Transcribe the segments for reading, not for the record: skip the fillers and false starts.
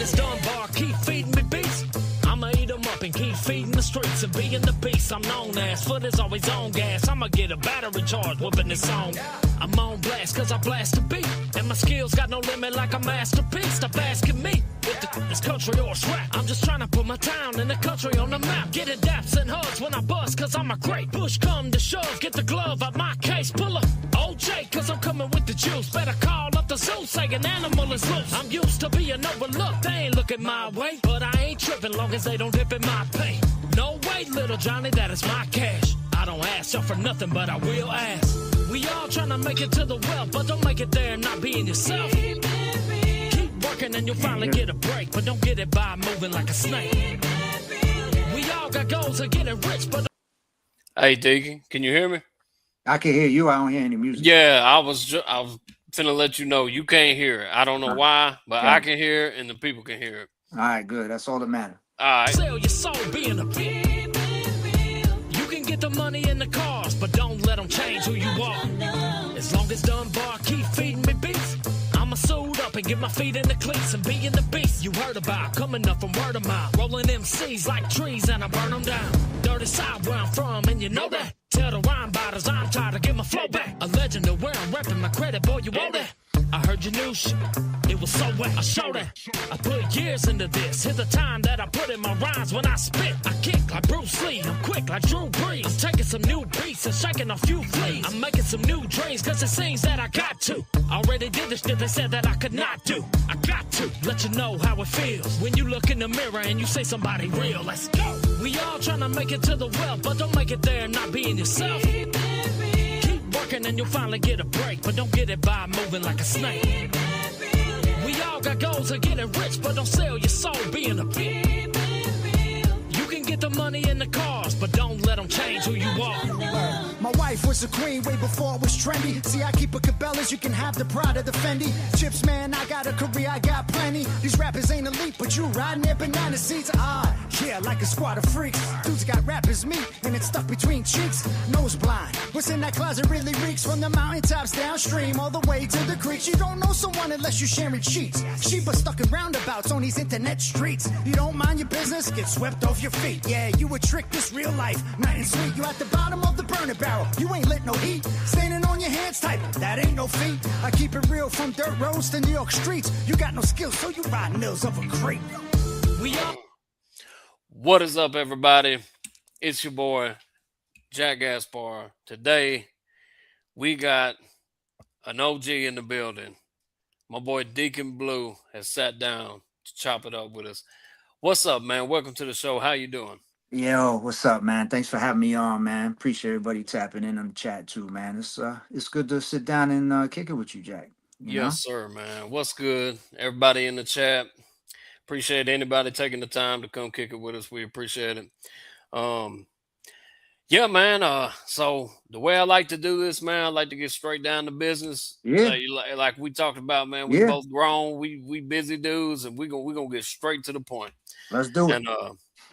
it's done, bar, keep feeding me beats. I'ma eat them up and keep feeding the streets and being the beast I'm known as. Foot is always on gas. I'ma get a battery charge whooping this song. I'm on blast cause I blast the beat. And my skills got no limit like a masterpiece. Stop asking me if this country or rap. I'm just trying to put my town and the country on the map. Getting daps and hugs when I bust cause I'm a great. Push come to shove, get the glove out my case. Pull up OJ cause I'm coming with the juice. Better call up the zoo, say an animal is loose. I'm used to being overlooked, they ain't looking my way. But I ain't tripping long as they don't dip in my pay. No way, little Johnny, that is my cash. I don't ask y'all for nothing, but I will ask. We all trying to make it to the wealth, but don't make it there and not being yourself. Keep working and you'll finally get a break, but don't get it by moving like a snake. We all got goals of getting rich, but... Hey, Deacon, can you hear me? I can hear you. I don't hear any music. Yeah, I was finna let you know you can't hear it. I don't know why, but I can hear it and the people can hear it. All right, good. That's all that matters. All right. Sell your soul being a beat. You can get the money in the cars, but don't let them change who you are. As long as Dunbar keep feeding me beats, I'ma suit up and get my feet in the cleats and be in the beast you heard about. Coming up from word of mouth, rolling MCs like trees and I burn them down. Dirty side where I'm from and you know that. Tell the rhyme botters I'm tired to get my flow back. A legend of where I'm repping my credit, boy, you want that? I heard your new shit, it was so wet, I show that. I put years into this, here's the time that I put in my rhymes when I spit. I kick like Bruce Lee, I'm quick like Drew Brees. I'm taking some new beats and shaking a few fleas. I'm making some new dreams cause it seems that I got to. Already did the shit they said that I could not do. I got to let you know how it feels when you look in the mirror and you say somebody real. Let's go. We all trying to make it to the wealth, but don't make it there and not being yourself. Working and you'll finally get a break, but don't get it by moving like a snake. We all got goals of getting rich, but don't sell your soul being a beat. You can get the money in the cars, but don't let them change who you are. My wife was a queen way before it was trendy. See, I keep a Cabela's, you can have the pride of the Fendi. Chips, man, I got a career, I got plenty. These rappers ain't elite, but you riding their banana seats. Yeah, like a squad of freaks. Dudes got rappers meat, and it's stuck between cheeks. Nose blind, what's in that closet really reeks. From the mountaintops downstream, all the way to the creeks. You don't know someone unless you sharing cheats. Sheep are stuck in roundabouts on these internet streets. You don't mind your business, get swept off your feet. Yeah, you a trick, this real life, nothing sweet. You at the bottom of the burner barrel, you ain't lit no heat. Standing on your hands tight, that ain't no feat. I keep it real from dirt roads to New York streets. You got no skills, so you ride mills of a crate. We all... What is up, everybody? It's your boy, Jack Gaspar. Today, we got an OG in the building. My boy Decon Blu has sat down to chop it up with us. What's up, man? Welcome to the show. How you doing? Yo, what's up, man? Thanks for having me on, man. Appreciate everybody tapping in on the chat too, man. It's good to sit down and kick it with you, Jack. You know? Yes, sir, man. What's good? Everybody in the chat. Appreciate anybody taking the time to come kick it with us. We appreciate it. Yeah, man. So the way I like to do this, man, I like to get straight down to business. Yeah. So, like we talked about, man, we both grown, we busy dudes, and we gonna get straight to the point. Let's do it. And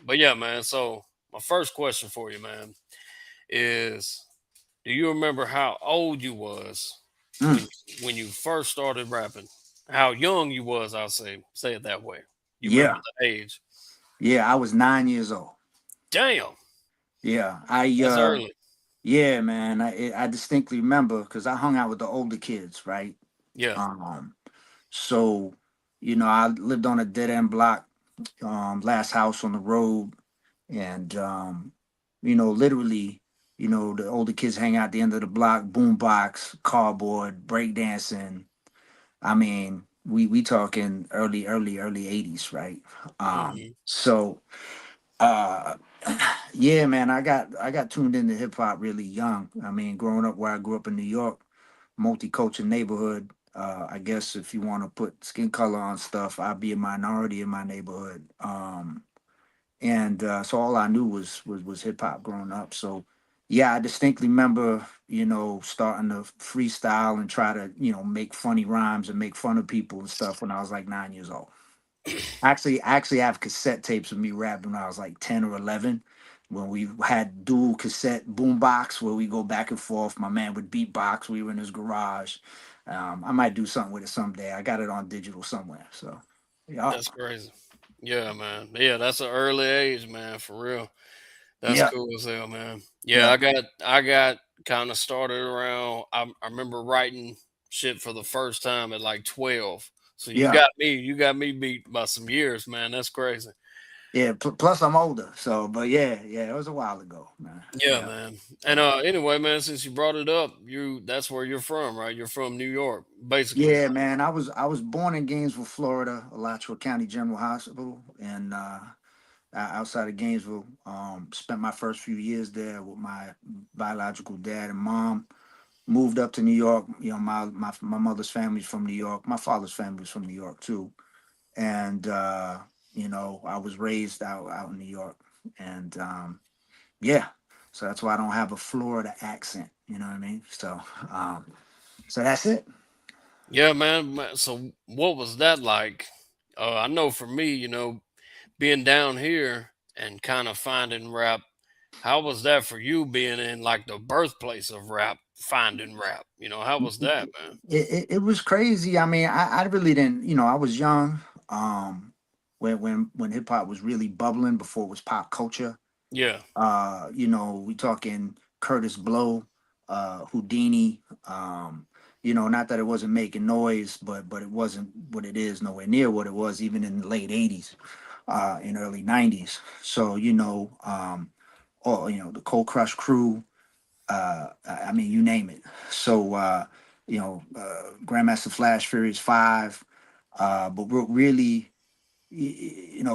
but yeah, man. So my first question for you, man, is do you remember how old you was when you first started rapping? How young you was, I'll say it that way. You remember the age? Yeah, I was 9 years old. Damn. Yeah, That's early. Yeah, man. I distinctly remember because I hung out with the older kids, right? Yeah. So, you know, I lived on a dead end block, last house on the road, and you know, literally, you know, the older kids hang out at the end of the block, boombox, cardboard, breakdancing. I mean, we talking early 80s, right? So yeah, man, I got tuned into hip hop really young. I mean, growing up where I grew up in New York, multicultural neighborhood. I guess if you want to put skin color on stuff, I'd be a minority in my neighborhood. And so all I knew was hip hop growing up. So yeah, I distinctly remember, you know, starting to freestyle and try to, you know, make funny rhymes and make fun of people and stuff when I was like 9 years old. I actually have cassette tapes of me rapping when I was like 10 or 11, when we had dual cassette boombox where we go back and forth. My man would beatbox. We were in his garage. I might do something with it someday. I got it on digital somewhere. So Yeah. That's crazy. Yeah, man. Yeah, that's an early age, man, for real. That's Yeah. cool as hell, man. Yeah, Yeah. I got kind of started around. I remember writing shit for the first time at like 12. So Yeah. you got me beat by some years, man. That's crazy. Yeah. Plus, I'm older. So, but yeah, yeah, it was a while ago, man. Yeah, Yeah. man. And Yeah. anyway, man, since you brought it up, that's where you're from, right? You're from New York, basically. Yeah, man. I was born in Gainesville, Florida, Alachua County General Hospital, and outside of Gainesville. Spent my first few years there with my biological dad and mom. Moved up to New York. You know, my mother's family's from New York. My father's family's from New York too. And I was raised out in New York. And yeah, so that's why I don't have a Florida accent. You know what I mean? Um, so that's it. Yeah, man. So what was that like? I know for me, being down here and kind of finding rap. How was that for you being in like the birthplace of rap, finding rap? How was that, man? It was crazy. I mean, I really didn't. I was young. When hip hop was really bubbling before it was pop culture. Yeah. We talking Curtis Blow, Houdini. Not that it wasn't making noise, but it wasn't what it is, nowhere near what it was even in the late '80s, in early '90s. So or the Cold Crush Crew. I mean, you name it. So Grandmaster Flash Furious 5. But what really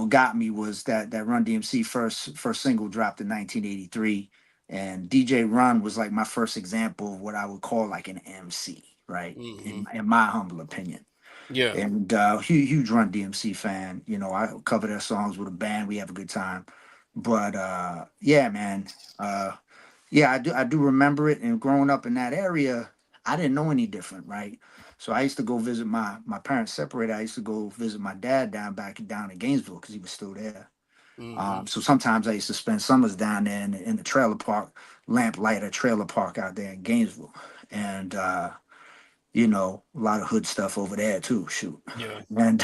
got me was that Run DMC first single dropped in 1983, and DJ Run was like my first example of what I would call like an MC, right? Hmm. In my humble opinion. Yeah. And huge Run DMC fan. I cover their songs with a band. We have a good time. But yeah, man. Yeah, I do remember it. And growing up in that area, I didn't know any different, right? So I used to go visit my parents separated. I used to go visit my dad down in Gainesville because he was still there. Hmm. So sometimes I used to spend summers down there in the trailer park, lamplighter trailer park out there in Gainesville, and a lot of hood stuff over there too. Shoot, Yeah. and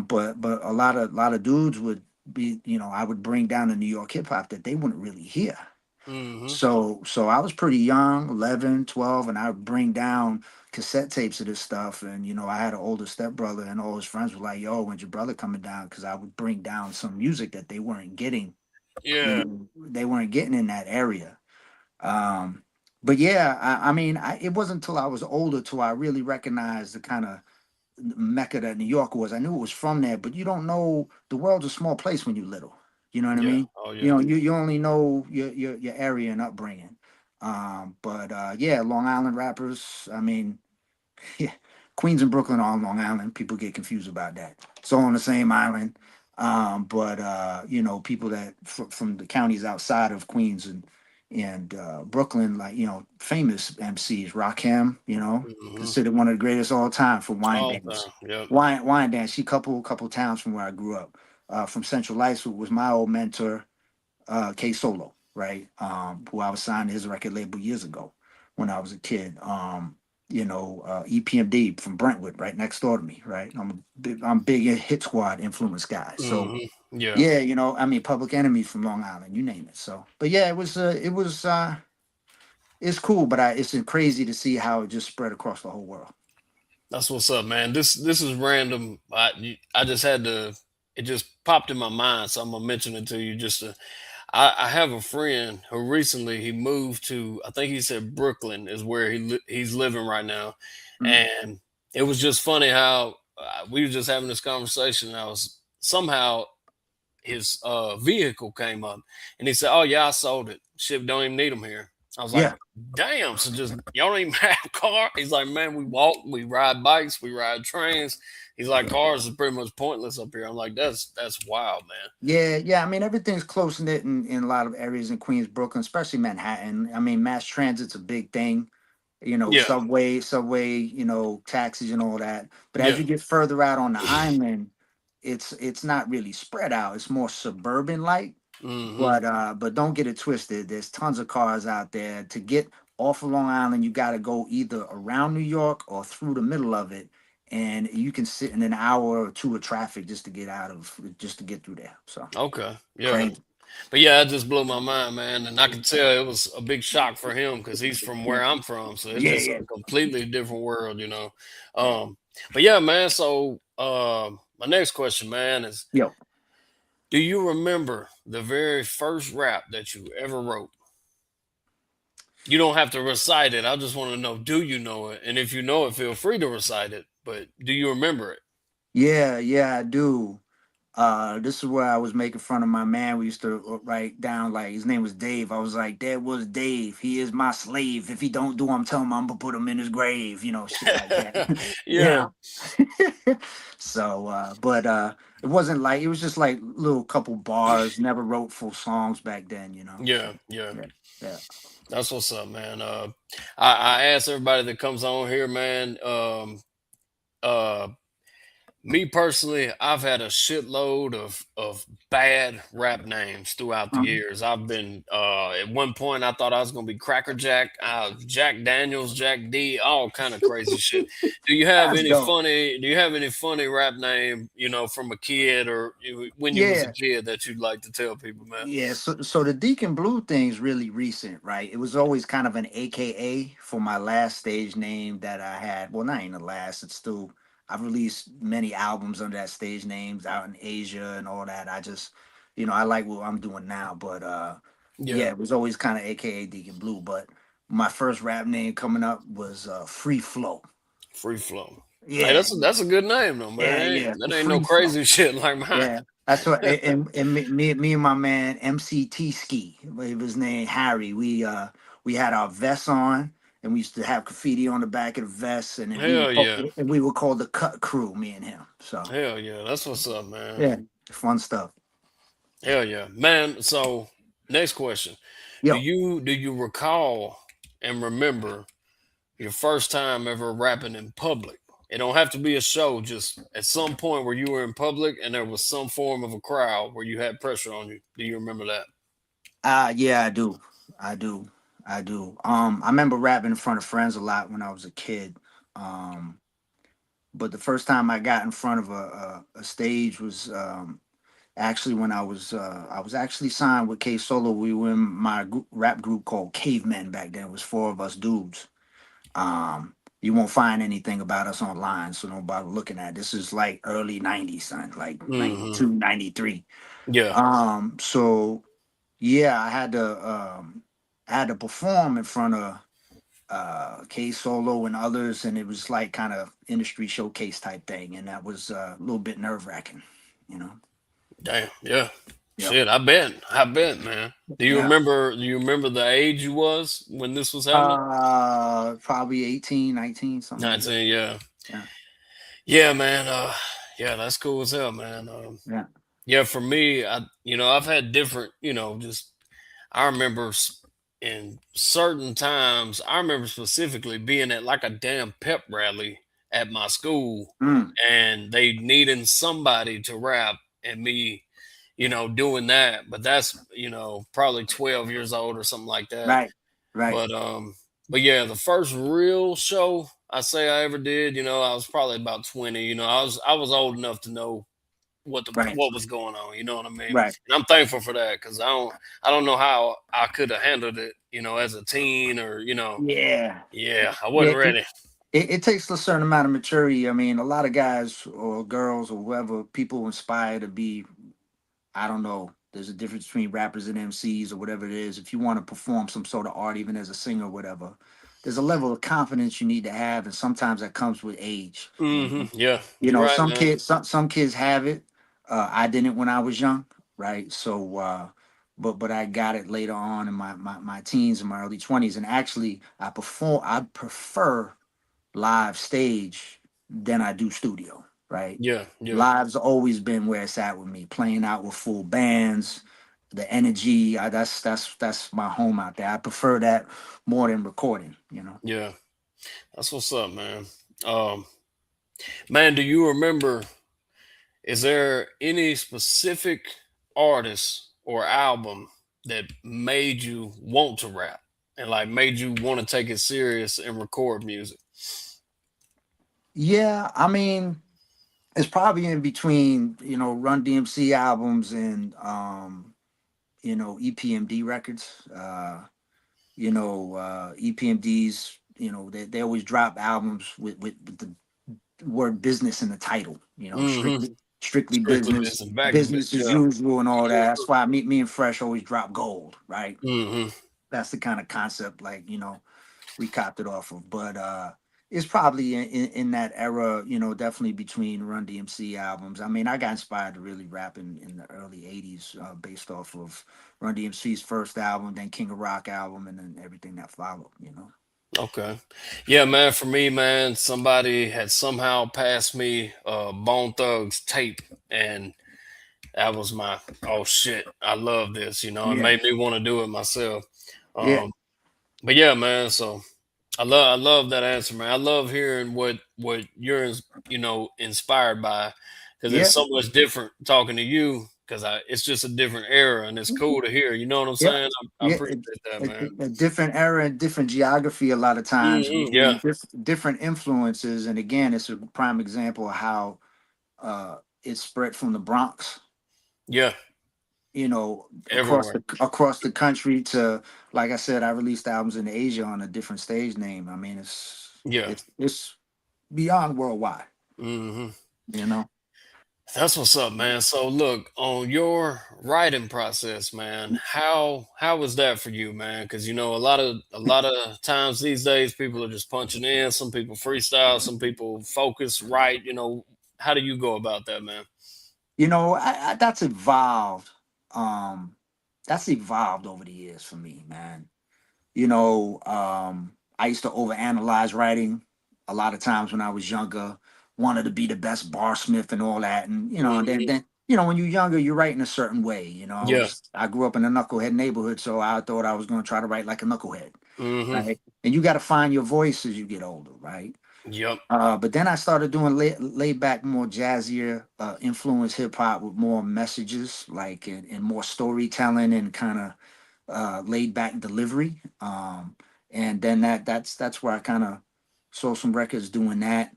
but a lot of dudes would be, I would bring down the New York hip hop that they wouldn't really hear. Hmm. So I was pretty young, 11, 12, and I would bring down cassette tapes of this stuff. And, I had an older stepbrother, and all his friends were like, yo, when's your brother coming down? Because I would bring down some music that they weren't getting, Yeah. they weren't getting in that area. Um, but yeah, I mean, it wasn't until I was older till I really recognized the kind of mecca that New York was. I knew it was from there, but you don't know, the world's a small place when you're little. You know what I Yeah. mean? Oh You yeah. know, you only know your area and upbringing. But yeah, Long Island rappers. I mean, yeah, Queens and Brooklyn are on Long Island. People get confused about that. It's all on the same island. But people that from the counties outside of Queens and Brooklyn, like famous MCs, Rakim, Hmm. considered one of the greatest all time for wine All dance. time. Yep. Wine dance. She couple towns from where I grew up. From Central Lights was my old mentor, K Solo, right? Who I was signed to his record label years ago when I was a kid. EPMD from Brentwood, right next door to me, right? I'm big in Hit Squad influence guy. So Hmm. Yeah. yeah, I mean Public Enemy from Long Island, you name it. So, but yeah, it's cool, but it's crazy to see how it just spread across the whole world. That's what's up, man. This is random. I just had to. It just popped in my mind, so I'm gonna mention it to you. I have a friend who recently he moved to. I think he said Brooklyn is where he's living right now, Mm. and it was just funny how we were just having this conversation. And I was somehow his vehicle came up, and he said, "Oh yeah, I sold it. Shit, don't even need them here." I was like, Yeah, "Damn!" So just y'all don't even have a car. He's like, "Man, we walk, we ride bikes, we ride trains." He's like, "Cars are pretty much pointless up here." I'm like, "That's wild, man." yeah. I mean, everything's close knit in a lot of areas in Queens, Brooklyn, especially Manhattan. I mean, mass transit's a big thing. Yeah, Subway, taxis and all that. But as yeah. you get further out on the island, it's not really spread out. It's more suburban like. Hmm. But don't get it twisted. There's tons of cars out there. To get off of Long Island, you got to go either around New York or through the middle of it. and you can sit in an hour or two of traffic just to get through there. So Okay. Yeah. crazy. But yeah, it just blew my mind, man. And I could tell it was a big shock for him because he's from Yeah, where I'm from. So it's yeah, just yeah, a completely different world, you know. yeah. But yeah, man. So my next question, man, is Yo, do you remember the very first rap that you ever wrote? You don't have to recite it. I just want to know, do you know it? And if you know it, feel free to recite it. But do you remember it? yeah, yeah, I do. This is where I was making fun of my man. We used to write down like his name was Dave. I was like, "That was Dave. He is my slave. If he don't do, I'm telling him I'm gonna put him in his grave." You know, shit like that. Yeah, Yeah. So, it wasn't like it was just like little couple bars. Never wrote full songs back then. You know. So yeah, yeah. yeah, yeah, That's what's up, man. I ask everybody that comes on here, man. Uh, Me personally, I've had a shitload of bad rap names throughout the um, years. I've been at one point I thought I was gonna be Cracker Jack, Jack Daniels, Jack D, all kind of crazy shit. that's dope. Do you have any funny rap name, from a kid or when you was a Yeah. kid that you'd like to tell people, man? Yeah, so the Deacon Blue thing's really recent, right? It was always kind of an AKA for my last stage name that I had. Well, not even the last. It's still I've released many albums under that stage names out in Asia and all that. I just, I like what I'm doing now, but yeah, Yeah, it was always kind of AKA Deacon Blue. But my first rap name coming up was Free Flow. Free Flow. Hey, Yeah, that's a good name though, man. yeah, yeah, That ain't no Free Flow. crazy shit like mine. Yeah, that's what. And me and my man MCT Ski, his name Harry. We had our vests on, and we used to have graffiti on the back of the vests, and then Hell yeah. we were called the Cut Crew. Me and him. So Hell yeah. That's what's up, man. yeah, fun stuff. Hell yeah, man. So next question: Yo, do you recall and remember your first time ever rapping in public? It don't have to be a show. Just at some point where you were in public and there was some form of a crowd where you had pressure on you. Do you remember that? yeah, I do, I do, I do. I remember rapping in front of friends a lot when I was a kid. Um, but the first time I got in front of a stage was actually when I was actually signed with K Solo. We were in my rap group called Cavemen back then. It was four of us dudes. You won't find anything about us online, so nobody looking at it. This is like early 90s, son, like Hmm. 92, 93. Yeah, So yeah, I had to perform in front of K Solo and others, and it was like kind of industry showcase type thing, and that was a little bit nerve wracking, you know. damn, yeah. Yep. Shit, I bet, man. Yeah. Do you remember the age you was when this was happening? Probably 18, 19, something like that. 19, yeah. Yeah. Yeah, man. Yeah, that's cool as hell, man. Yeah. Yeah, for me, I've had different, just I remember in certain times, I remember specifically being at like a damn pep rally at my school Mm, and they needing somebody to rap and me, doing that. But that's, probably 12 years old or something like that. right. Right. But but yeah, the first real show I say I ever did, I was probably about 20. I was old enough to know Right. what was going on. You know what I mean? Right. And I'm thankful for that because I don't know how I could have handled it. As a teen or Yeah. yeah, I Yeah. wasn't ready. It takes a certain amount of maturity. I mean, a lot of guys or girls or whoever people inspire to be, I don't know. There's a difference between rappers and MCs or whatever it is. If you want to perform some sort of art, even as a singer or whatever, there's a level of confidence you need to have, and sometimes that comes with age. Yeah, You you're know, right, man. some kids have it. I didn't when I was young, right? So, but I got it later on in my teens and my early 20s, and actually, I prefer live stage than I do studio, right? Yeah, yeah, Live's always been where it's at with me, playing out with full bands, the energy. That's my home out there. I prefer that more than recording, you know. yeah. That's what's up, man. Um, man, do you remember? Is there any specific artist or album that made you want to rap and like made you want to take it serious and record music? Yeah, I mean, it's probably in between, Run DMC albums and EPMD records. EPMDs, they always drop albums with the word business in the title, Mm-hmm. strictly Strictly business, business, back to business business. as Yeah. usual and all that. That's why me and Fresh always drop gold, right? Mm-hmm. That's the kind of concept, like, we copped it off of. But it's probably in that era, definitely between Run DMC albums. I mean, I got inspired to really rap in the early 80s, based off of Run DMC's first album, then King of Rock album, and then everything that followed. Okay. Yeah, man. For me, man, somebody had somehow passed me Bone Thugs tape, and that was my oh shit. I love this. It Yeah, made me want to do it myself. yeah, Um, but yeah, man. So I love that answer, man. I love hearing what you're inspired by, because it's yeah, so much different talking to you. Because it's just a different era, and it's cool to hear. You know what I'm yeah. saying? I Yeah, appreciate that, man. a different era and different geography a lot of times, Yeah, and different influences. And again, it's a prime example of how it spread from the Bronx, yeah, across everywhere. the country to, like I said, I released albums in Asia on a different stage name. I mean, Yeah. it's beyond worldwide, Hmm. you know. That's what's up, man. So look, on your writing process, man, how was that for you, man? Because a lot of times these days people are just punching in. Some people freestyle, some people focus, write. How do you go about that, man? That's evolved. Um, that's evolved over the years for me, man. I used to overanalyze writing a lot of times when I was younger, wanted to be the best barsmith and all that. And, Hmm. when you're younger, you're writing a certain way. Yeah. I grew up in a knucklehead neighborhood, so I thought I was going to try to write like a knucklehead, Hmm. right? And you got to find your voice as you get older, right? Yep. But then I started doing laid back, more jazzier, influence hip hop with more messages, like, and more storytelling and kind of laid back delivery. And then that's where I kind of sold some records doing that.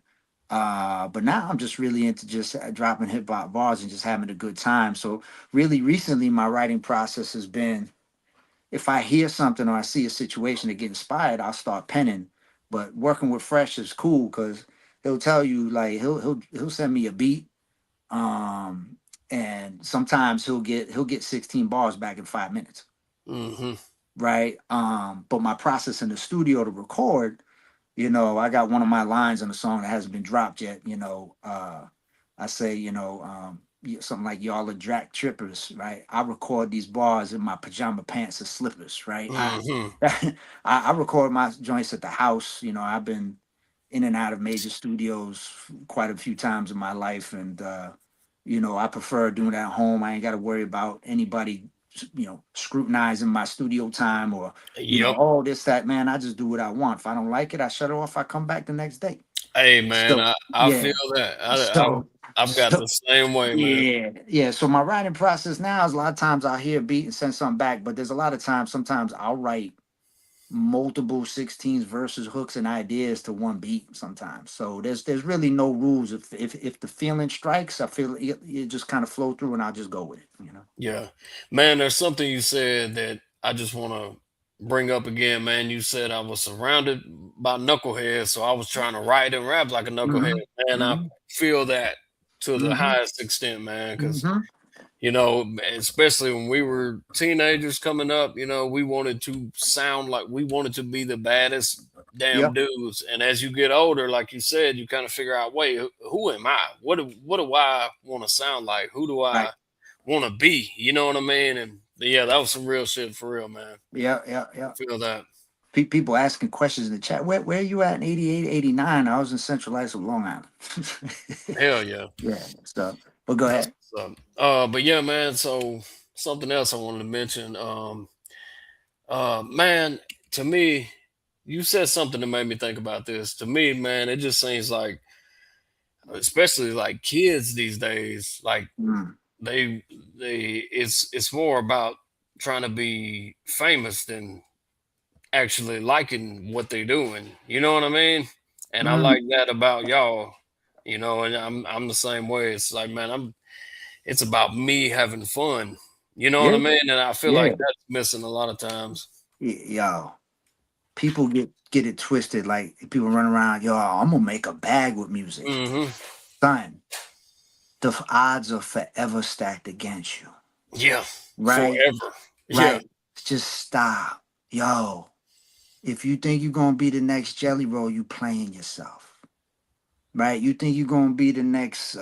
But now I'm just really into just dropping hip hop bars and just having a good time. So really, recently, my writing process has been, if I hear something or I see a situation that get inspired, I'll start penning. But working with Fresh is cool because he'll tell you, like, he'll send me a beat, um, and sometimes he'll get 16 bars back in 5 minutes, Hmm. right? But my process in the studio to record, I got one of my lines on the song that hasn't been dropped yet. I say, something like, y'all are drac trippers, right? I record these bars in my pajama pants and slippers, right? I Hmm. I record my joints at the house. I've been in and out of major studios quite a few times in my life, and I prefer doing that at home. I ain't got to worry about anybody, scrutinizing my studio time, or Yep. all this, that, man. I just do what I want. If I don't like it, I shut it off. I come back the next day. Hey, man, So I feel yeah, that. so I've got so the same way, man. yeah, yeah. So my writing process now is, a lot of times I'll hear a beat and send something back, but there's a lot of times, sometimes I'll write multiple 16s, verses, hooks, and ideas to one beat sometimes. So there's really no rules. If the feeling strikes, I feel it just kind of flow through, and I'll just go with it. Yeah. Man, there's something you said that I just want to bring up again, man. You said I was surrounded by knuckleheads, so I was trying to write and rap like a knucklehead. Mm-hmm. Man, I Mm-hmm. feel that to the Mm-hmm. highest extent, man, because Mm-hmm. especially when we were teenagers coming up, we wanted to sound like we wanted to be the baddest damn Yep. dudes. And as you get older, like you said, you kind of figure out, wait, who am I? What do I want to sound like? Who do Right. I want to be? You know what I mean? And yeah, that was some real shit for real, man. Yeah. Yeah. Yeah. Feel that. People asking questions in the chat. Where you at in 88, 89? I was in Central Islip, Long Island. Hell yeah. Yeah. So, but go That's ahead. what's up. But yeah, man, so something else I wanted to mention. Man, to me, you said something that made me think about this. To me, man, it just seems like, especially like kids these days, like Mm, they it's more about trying to be famous than actually liking what they're doing. You know what I mean? and I Mm, like that about y'all. And I'm the same way. It's like, man, it's about me having fun. You know what yeah, I mean? And I feel yeah, like that's missing a lot of times. Yo, people get it twisted. Like people run around, yo, I'm gonna make a bag with music. Hmm. Son, the odds are forever stacked against you. Yeah, Right? forever. Yeah, Right. Just stop. Yo, if you think you're gonna be the next Jelly Roll, you playing yourself. Right? You think you're gonna be the next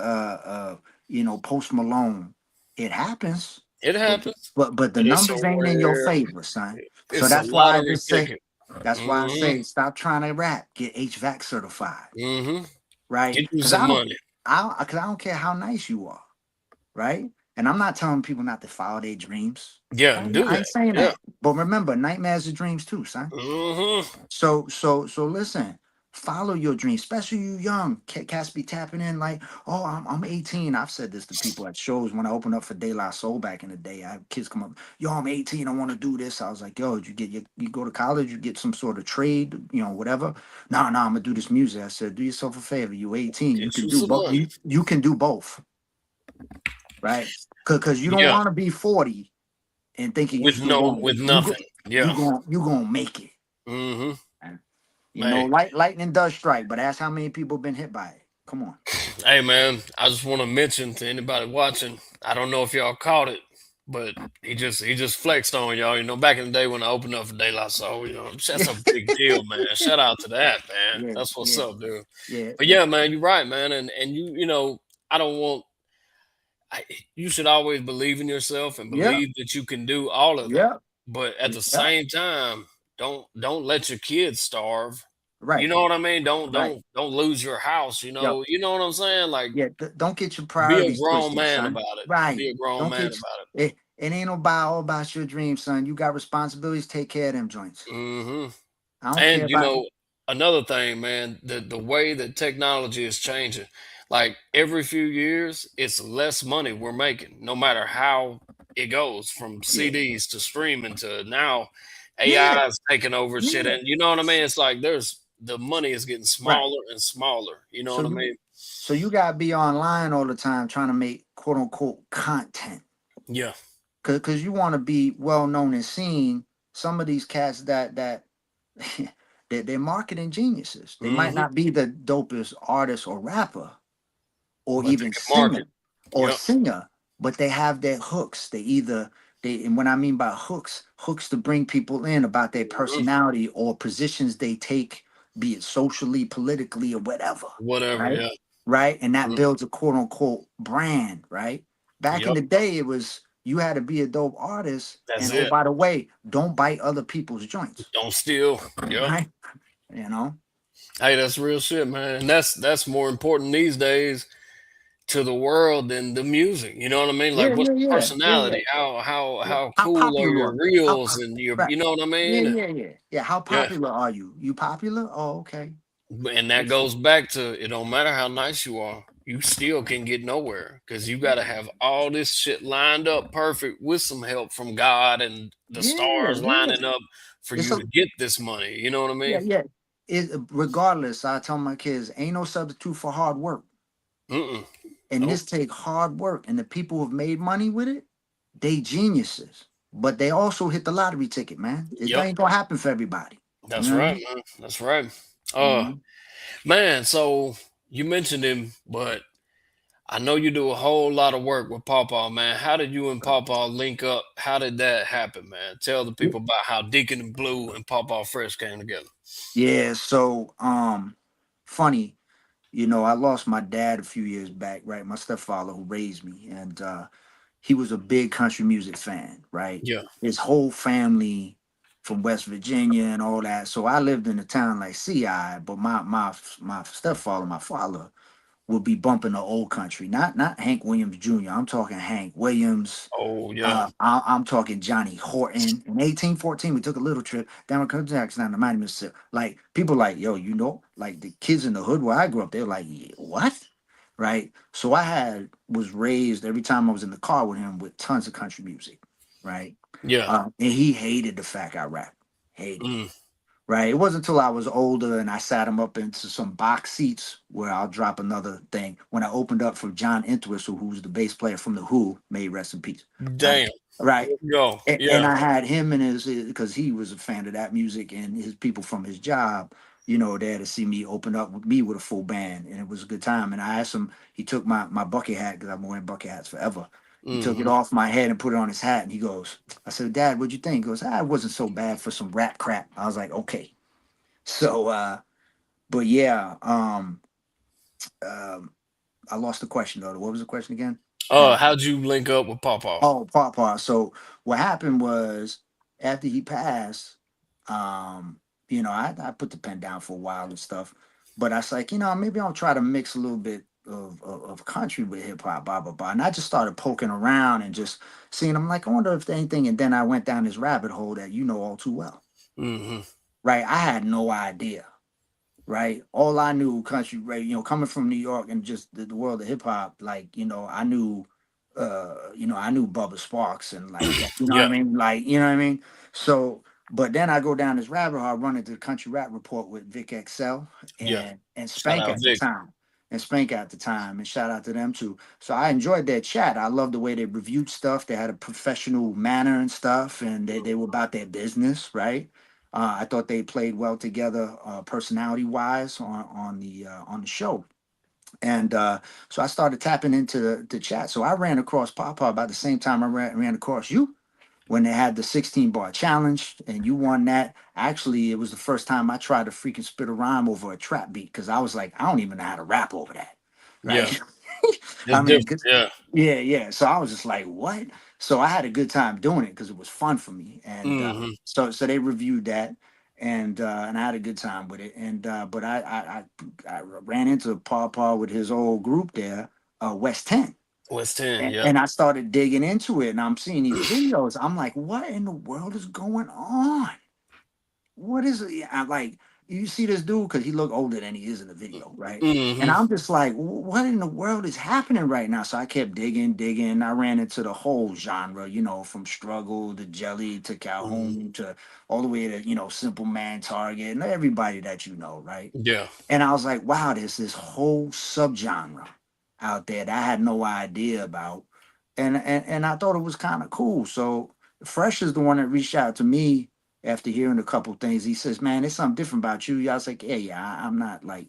Post Malone. It happens. it But happens, but the but it's a numbers ain't in your rare. favor, son. So It's a that's why I lottery just say ticket. that's why I Hmm. say stop trying to rap. Get HVAC certified. Hmm. Right? Get you some money. Because I don't care how nice you are. Right? And I'm not telling people not to follow their dreams. Yeah, do I that. ain't saying Yeah. that. But remember, nightmares are dreams too, son. Hmm. So listen, follow your dreams, especially you young. Cats be tapping in like, oh, I'm 18. I've said this to people at shows when I opened up for De La Soul back in the day. I have kids come up, yo, I'm 18. I want to do this. I was like, yo, did you get you go to college, you get some sort of trade, whatever. No, I'm gonna do this music. I said, do yourself a favor. You 18. You Get can you do some both. money. You can do both, right? Because you don't Yeah, want to be 40 and thinking you with still going with nothing. Yeah. you gonna make it. Hmm. Man, Lightning does strike, but ask how many people been hit by it. Come on. hey man, I just want to mention to anybody watching. I don't know if y'all caught it, but he just flexed on y'all. Back in the day when I opened up for De La Soul, that's a big deal, man. Shout out to that, man. Yeah, That's what's yeah, up, dude. yeah, But yeah, man, you're right, man. And I don't want. You should always believe in yourself and yeah, believe that you can do all of that. yeah, But at the yeah. same time, don't let your kids starve. You Right, know what I mean? Don't right. don't lose your house. Yep. You know what I'm saying? Like, Yeah. Don't get your be a priorities grown twisted, man son. about it. Right. Be a grown Don't man get about it. It ain't all about your dreams, son. You got responsibilities. Take care of them joints. it. Hmm. I don't care And about. another thing, man, the way that technology is changing, like every few years, it's less money we're making, no matter how it goes from Yeah, CDs to streaming to now yeah, AI is taking over shit. yeah. And you know what I mean? It's like the money is getting Right. smaller and smaller. You know So what I you, mean? so you gotta be online all the time trying to make quote unquote content. Yeah. Cause you want to be well known and seen. Some of these cats that they're marketing geniuses. They might Hmm. not be the dopest artist or rapper or But they even can market. Yep. singer, but they have their hooks. And what I mean by hooks to bring people in about their Hmm. personality or positions they take, be it socially, politically, or whatever. Whatever. Right? Yeah. Right. And that Mhm. builds a quote unquote brand, right? Back in Yep. the day, it was you had to be a dope artist. That's And oh, it. by the way, don't bite other people's joints. Don't steal. Yep. Right. You know? Hey, that's real shit, man. And that's more important these days to the world than the music. You know what I mean? Like, Yeah, what's yeah, the yeah. Yeah, yeah. personality? Yeah. How How cool are your popular? reels and your, Right. you know what I Yeah, mean? yeah, yeah. Yeah. How Yeah. popular are you? You popular? Oh, okay. And that goes back to it. Don't matter how nice you are, you still can get nowhere because you got to have all this shit lined up perfect with some help from God and the Yeah, stars yeah. lining up for It's you a to get this money. You know what I yeah, mean? yeah. It regardless, I tell my kids, ain't no substitute for hard work. Mm-mm. And Nope. this take hard work. And the people who've made money with it, they geniuses. But they also hit the lottery ticket, man. It Yep. ain't gonna happen for everybody. You That's know what I right, mean? man. That's right. You Uh, know? man. So you mentioned him, but I know you do a whole lot of work with Pawpaw, man. How did you and Pawpaw link up? How did that happen, man? Tell the people about how Deacon Blue and Pawpaw Fresh came together. Yeah, so funny. I lost my dad a few years back, right? My stepfather who raised me, and he was a big country music fan, right? Yeah, His whole family from West Virginia and all that. So I lived in a town like CI, but my stepfather, my father, would be bumping the old country, not Hank Williams Jr. I'm talking Hank Williams. oh yeah, I'm talking Johnny Horton. In 1814, we took a little trip down to Jackson down to Miami, Mississippi. Like people like, yo, like the kids in the hood where I grew up, they're like, yeah, what? Right. So was raised every time I was in the car with him with tons of country music. Right. yeah. And he hated the fact I rap. Hated it. Mm, right? It wasn't until I was older and I sat him up into some box seats where I'll drop another thing. When I opened up for John Entwistle, who's the bass player from The Who, may he rest in peace, right? Damn. Right. There you go. And Yeah. I had him and his, because he was a fan of that music, and his people from his job, there to see me open up with me with a full band, and it was a good time. And I asked him, he took my bucket hat, because I've been wearing bucket hats forever. He took it Hmm. off my head and put it on his hat, and he goes, I said, Dad, what'd you think? He goes, it wasn't so bad for some rap crap. I was like, okay. So, but yeah, um, I lost the question though. What was the question again? And How'd you link up with Papa? oh, Papa. So what happened was after he passed, um, I put the pen down for a while and stuff, but I was like, maybe I'll try to mix a little bit of country with hip hop, blah blah blah. And I just started poking around and just seeing. I'm like, I wonder if there's anything. And then I went down this rabbit hole that you know all too well, Hmm. right? I had no idea, right? All I knew country, right? Coming from New York and just the world of hip hop, like, I knew Bubba Sparks and like that, you know what I Yeah. mean? Like, you know what I mean? So, but then I go down this rabbit hole, I run into the Country Rap Report with Vic Excel Yeah. and Shout Spank out at the Vic. time. And Spank at the time, and shout out to them too. So I enjoyed their chat. I loved the way they reviewed stuff. They had a professional manner and stuff, and they were about their business, right? I thought they played well together, personality wise, on the show. And so I started tapping into the chat. So I ran across Papa about the same time I ran across you when they had the 16 bar challenge, and you won that. Actually, it was the first time I tried to freaking spit a rhyme over a trap beat, because I was like, I don't even know how to rap over that, Yeah. right? It's I mean, different. Yeah. yeah, yeah. So I was just like, what? So I had a good time doing it because it was fun for me. And Hmm. so they reviewed that, and I had a good time with it. And but I ran into Paw Paw with his old group there, West 10. West 10. And, Yep. and I started digging into it, and I'm seeing these videos. I'm like, what in the world is going on? What is it? I like, you see this dude because he looked older than he is in the video, right? And Hmm. I'm just like, what in the world is happening right now? So I kept digging. I ran into the whole genre, from Struggle to Jelly to Hmm. Calhoun to all the way to, Simple Man, Target, and everybody that you know, right? Yeah. And I was like, wow, there's this whole subgenre out there that I had no idea about. And I thought it was kind of cool. So Fresh is the one that reached out to me after hearing a couple things. He says, man, there's something different about you. I was like, yeah, I'm not like,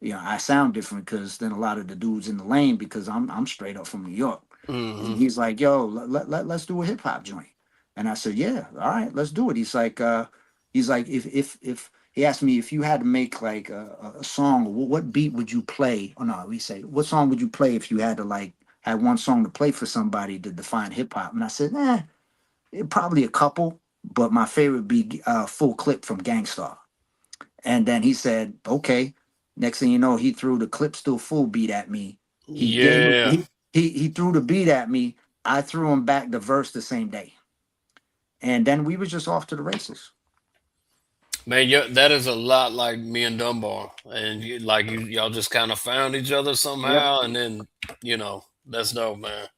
I sound different because then a lot of the dudes in the lane, because I'm straight up from New York. Hmm. And he's like, yo, let's do a hip hop joint. And I said, yeah, all right, let's do it. He's like, if he asked me if you had to make like a song, what beat would you play? Oh no, we say, what song would you play if you had to like had one song to play for somebody to define hip hop? And I said, probably a couple, but my favorite be Full Clip from Gangstar. And then he said, okay. Next thing you know, he threw the Clip Still Full beat at me. He gave Yeah. he threw the beat at me. I threw him back the verse the same day. And then we was just off to the races. Man, yeah, that is a lot like me and Dunbar, and y'all just kind of found each other Yep. somehow, and then that's dope, man.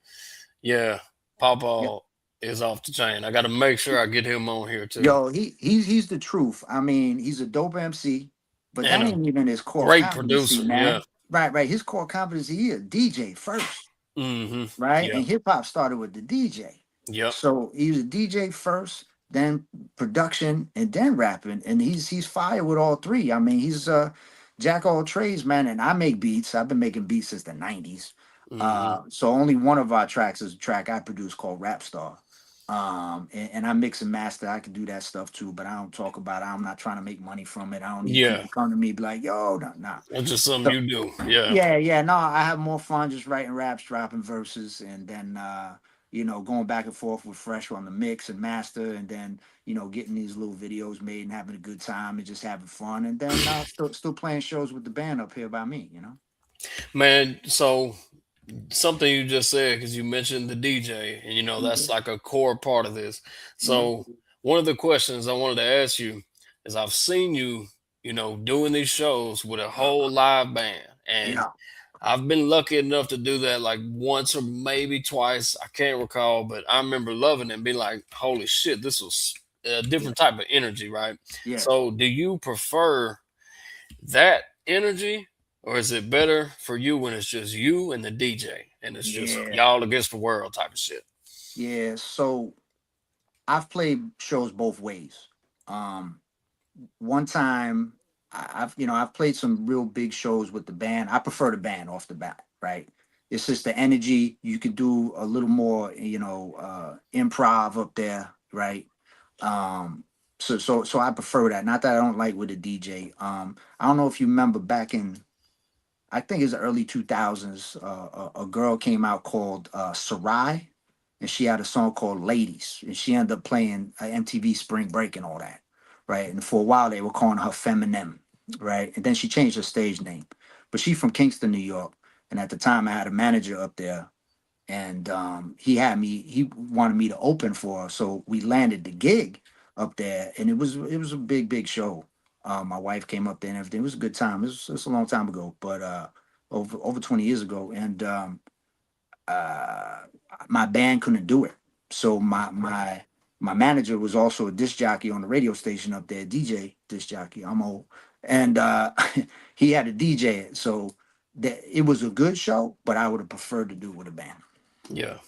Yeah, Yep. Papa is off the chain. I got to make sure I get him on here too, Yo, he's the truth. I mean, he's a dope MC, but and that a ain't even his core great competency, producer. Yeah. man. Right, right. His core competency, he a DJ first, Hmm. right? Yeah. And hip hop started with the DJ. Yep. So he was a DJ first, then production, and then rapping. And he's fire with all three. I mean, he's jack of all trades, man. And I make beats. I've been making beats since the 90s. Hmm. So only one of our tracks is a track I produced called Rap Star. And I mix and master. I can do that stuff too, but I don't talk about it. I'm not trying to make money from it. I don't need Yeah. people come to me be like, yo, no, nah. That's just something So you do. Yeah. yeah, yeah, no, I have more fun just writing raps, dropping verses, and then going back and forth with Fresh on the mix and master, and then getting these little videos made and having a good time and just having fun, and then still playing shows with the band up here by me. Man, so something you just said, because you mentioned the DJ, and that's like a core part of this. Mhm. So one of the questions I wanted to ask you is, I've seen you, doing these shows with a whole live band, and Yeah. I've been lucky enough to do that like once or maybe twice. I can't recall, but I remember loving it and being like, holy shit, this was a different type of energy, right? Yeah. So, do you prefer that energy, or is it better for you when it's just you and the DJ and it's just Yeah. y'all against the world type of shit? Yeah. So I've played shows both ways. Um, One time I've played some real big shows with the band. I prefer the band off the bat, right? It's just the energy. You could do a little more, improv up there, right? So I prefer that. Not that I don't like with a DJ. I don't know if you remember back in, I think it's the early 2000s, a girl came out called Sarai, and she had a song called Ladies, and she ended up playing MTV Spring Break and all that, right? And for a while they were calling her Feminem, right? And then she changed her stage name, but she from Kingston, New York, and at the time I had a manager up there, and he wanted me to open for her, so we landed the gig up there, and it was a big show. My wife came up there and everything. It was a good time. It's a long time ago, but over 20 years ago, and uh, my band couldn't do it. So my manager was also a disc jockey on the radio station up there, DJ disc jockey. I'm old, and he had a DJ it. So that it was a good show, but I would have preferred to do it with a band. Yeah.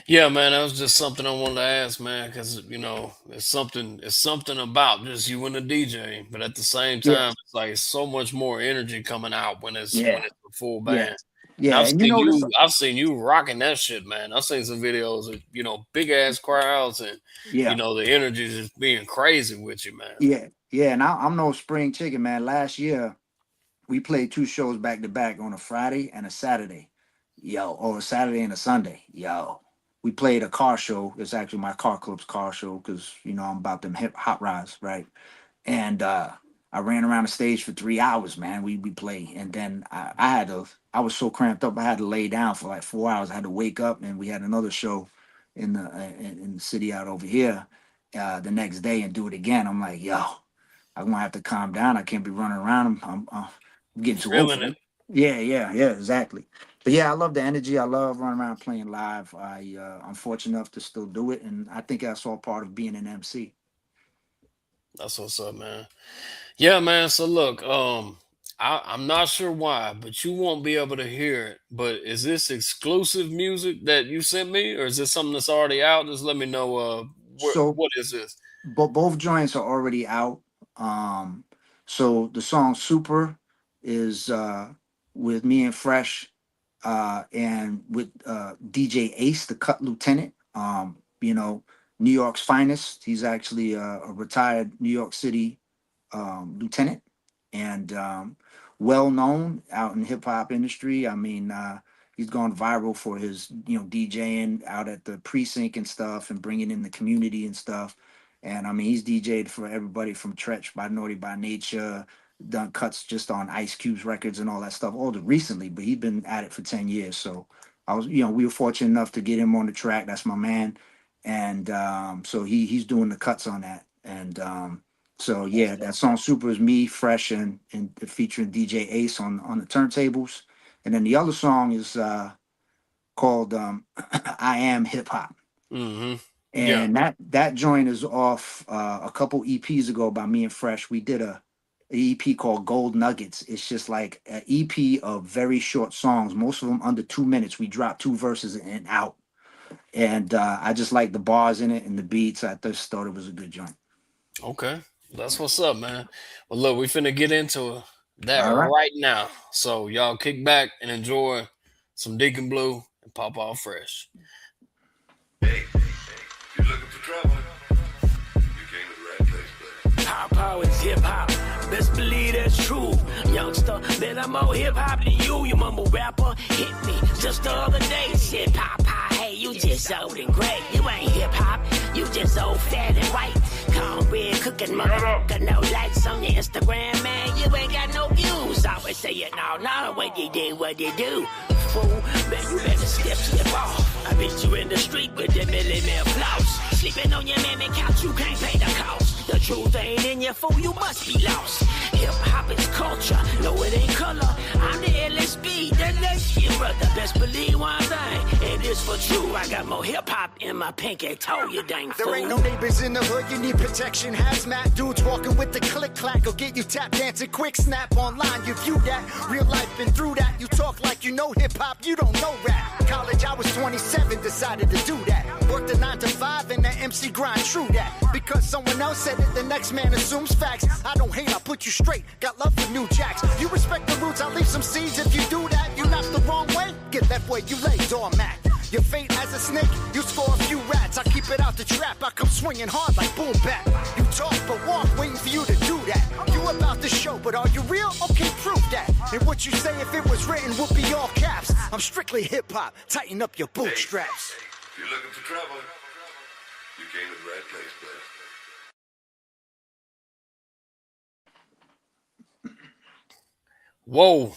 Yeah, man, that was just something I wanted to ask, man, because it's something about just you and the DJ, but at the same Yeah, time, it's like so much more energy coming out when it's yeah, a full yeah, band. And yeah. And this, I've seen you rocking that shit, man. I've seen some videos of big ass crowds and yeah, the energy just being crazy with you, man. yeah. And I'm no spring chicken, man. Last year we played two shows back to back on a Friday and a Saturday, or a Saturday and a Sunday, We played a car show. It's actually my car club's car show because I'm about them hip hot rides, right? And I ran around the stage for 3 hours, man. We play, and then I was so cramped up, I had to lay down for like 4 hours. I had to wake up, and we had another show in the city out over here the next day and do it again. I'm like, I'm gonna have to calm down. I can't be running around. I'm getting too old Feeling for it. it. Yeah, exactly. But yeah, I love the energy. I love running around playing live. I'm fortunate enough to still do it, and I think that's all part of being an MC. That's what's up, man. Yeah, man. So look, I'm not sure why, but you won't be able to hear it. But is this exclusive music that you sent me, or is this something that's already out? Just let me know. So, What is this? but both joints are already out. So the song "Super" is with me and Fresh, and with DJ Ace, the Cut Lieutenant. New York's finest. He's actually a retired New York City lieutenant, and well known out in the hip hop industry. I mean, he's gone viral for his DJing out at the precinct and stuff, and bringing in the community and stuff. And I mean, he's DJ'd for everybody from Tretch by Naughty by Nature, done cuts just on Ice Cube's records and all that stuff, all the recently, but he's been at it for 10 years. So we were fortunate enough to get him on the track. That's my man. And so he's doing the cuts on that. And so yeah, that song "Super" is me, Fresh, and featuring DJ Ace on the turntables. And then the other song is called "I Am Hip Hop." Mm-hmm. Yeah. And that joint is off a couple EPs ago by me and Fresh. We did a EP called Gold Nuggets. It's just like an EP of very short songs, most of them under 2 minutes. We dropped 2 verses and out. And I just like the bars in it and the beats. I just thought it was a good joint. Okay. That's what's up, man. Well, look, we finna get into that All right. right now. So y'all kick back and enjoy some Decon Blu and pop off Fresh. Hey, you looking for trouble? You came to the right place, buddy. Power is hip hop. Best believe that's true. Youngster, bet I'm more hip hop than you. You mumble rapper hit me just the other day. Said, Papa, hey, you just old and great. You ain't hip hop, you just old, fat, and white. Cornbread cooking, motherfucker, no likes on your Instagram, man. You ain't got no views. Always say it, no, what you do, fool. Man, you better slip off. I bet you in the street with the millionaire floss. Sleeping on your mammy couch, you can't pay the cost. The truth ain't in your fool, you must be lost. Hip hop is culture, no it ain't color. I'm the LSB, the next year brother. Best believe one thing, it is for true. I got more hip hop in my pinky toe, you dang fool. There ain't no neighbors in the hood, you need protection. Hazmat dudes walking with the click clack, or get you tap dancing quick snap online. You view that, real life been through that. You talk like you know hip hop, you don't know rap. College, I was 27, decided to do that. Worked a 9 to 5 and that MC grind, true that. Because someone else said it, the next man assumes facts. I don't hate, I put you straight, got love for new jacks. You respect the roots, I'll leave some seeds. If you do that, you knock the wrong way, get left where you lay, doormat. Your fate as a snake, you score a few rats. I keep it out the trap, I come swinging hard like boom bap. You talk but walk, waiting for you to do that. You about the show, but are you real? Okay, prove that. And what you say if it was written would be all caps. I'm strictly hip hop, tighten up your bootstraps. If you're looking for trouble, you came to the right place, buddy. Whoa,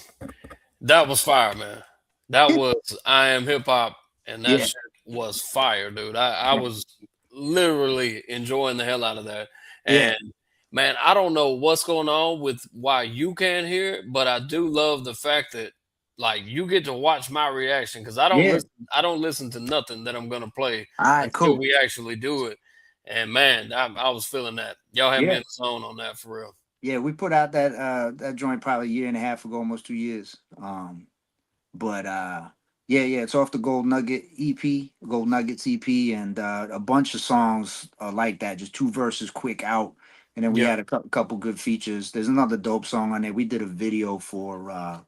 that was fire, man. That was I Am Hip Hop, and that Yeah. shit was fire, dude. I was literally enjoying the hell out of that. Yeah. And man, I don't know what's going on with why you can't hear it, but I do love the fact that like you get to watch my reaction because Yeah. I don't listen to nothing that I'm gonna play All right, until cool. we actually do it. And man, I was feeling that. Y'all had me Yeah. in the zone on that for real. Yeah, we put out that joint probably a year and a half ago, almost 2 years. But yeah, it's off the Gold Nugget EP, Gold Nuggets EP, and a bunch of songs like that, just 2 verses quick out. And then we Yeah. had a couple good features. There's another dope song on there. We did a video for